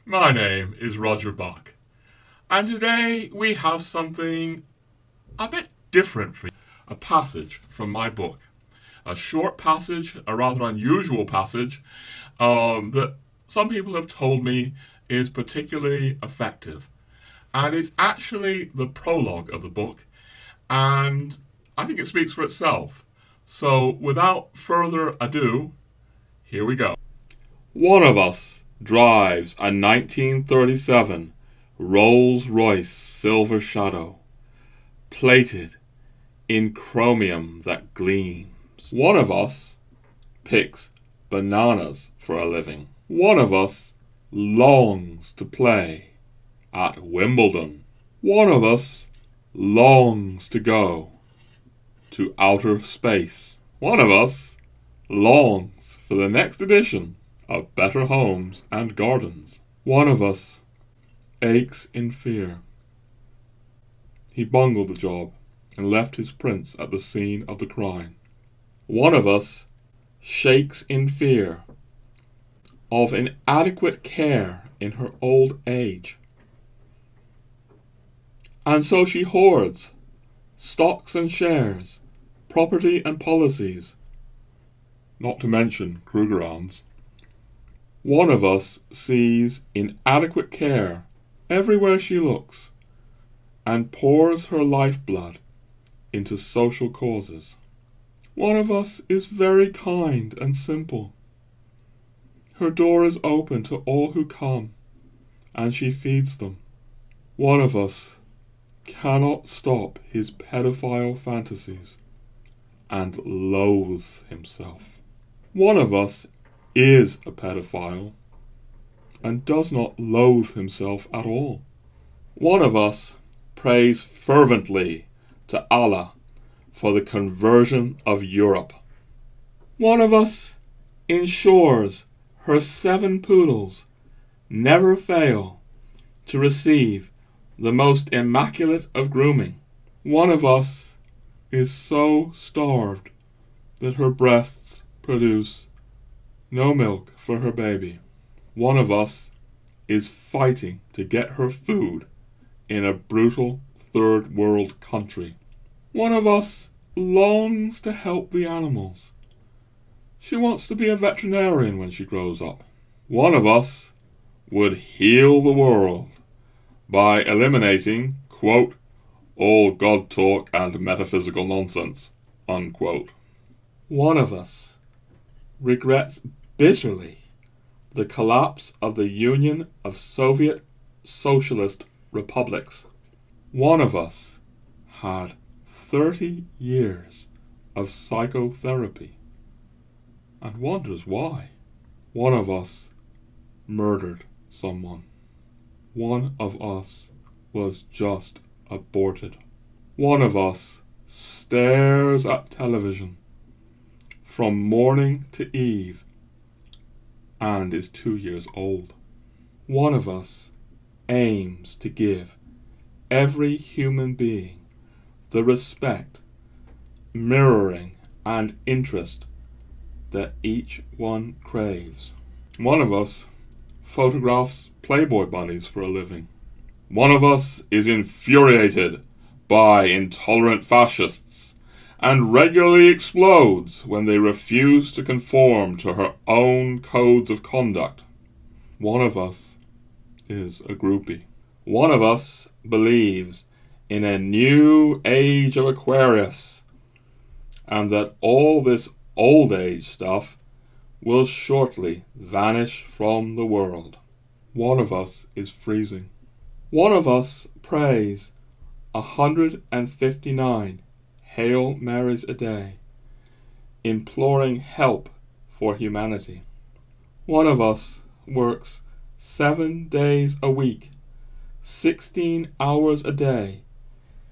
My name is Roger Bach, and today we have something a bit different for you. A passage from my book. A short passage, a rather unusual passage, that some people have told me is particularly effective. And it's actually the prologue of the book, and I think it speaks for itself. So without further ado, here we go. One of us drives a 1937 Rolls-Royce Silver Shadow, plated in chromium that gleams. One of us picks bananas for a living. One of us longs to play at Wimbledon. One of us longs to go to outer space. One of us longs for the next edition of Better Homes and Gardens. One of us aches in fear. He bungled the job and left his prints at the scene of the crime. One of us shakes in fear of inadequate care in her old age. And so she hoards stocks and shares, property and policies, not to mention Krugerrands. One of us sees inadequate care everywhere she looks and pours her lifeblood into social causes. One of us is very kind and simple. Her door is open to all who come, and she feeds them. One of us cannot stop his pedophile fantasies and loathes himself. One of us is a pedophile and does not loathe himself at all. One of us prays fervently to Allah for the conversion of Europe. One of us ensures her 7 poodles never fail to receive the most immaculate of grooming. One of us is so starved that her breasts produce no milk for her baby. One of us is fighting to get her food in a brutal third world country. One of us longs to help the animals. She wants to be a veterinarian when she grows up. One of us would heal the world by eliminating, quote, all God talk and metaphysical nonsense, unquote. One of us regrets bitterly the collapse of the Union of Soviet Socialist Republics. One of us had 30 years of psychotherapy and wonders why. One of us murdered someone. One of us was just aborted. One of us stares at television from morning to eve and is 2 years old. One of us aims to give every human being the respect, mirroring, and interest that each one craves. One of us photographs Playboy bunnies for a living. One of us is infuriated by intolerant fascists and regularly explodes when they refuse to conform to her own codes of conduct. One of us is a groupie. One of us believes in a new age of Aquarius, and that all this old age stuff will shortly vanish from the world. One of us is freezing. One of us prays 159 Hail Marys a day, imploring help for humanity. One of us works 7 days a week, 16 hours a day,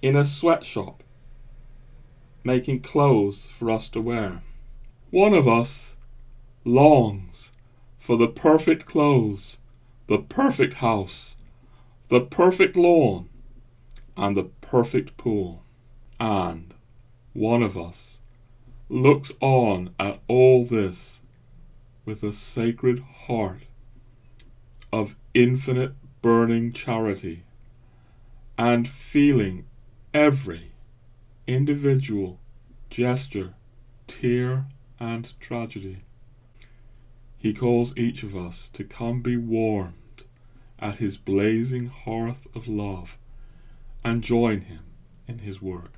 in a sweatshop, making clothes for us to wear. One of us longs for the perfect clothes, the perfect house, the perfect lawn, and the perfect pool. And one of us looks on at all this with a sacred heart of infinite burning charity, and feeling every individual gesture, tear, and tragedy. He calls each of us to come be warmed at his blazing hearth of love and join him in his work.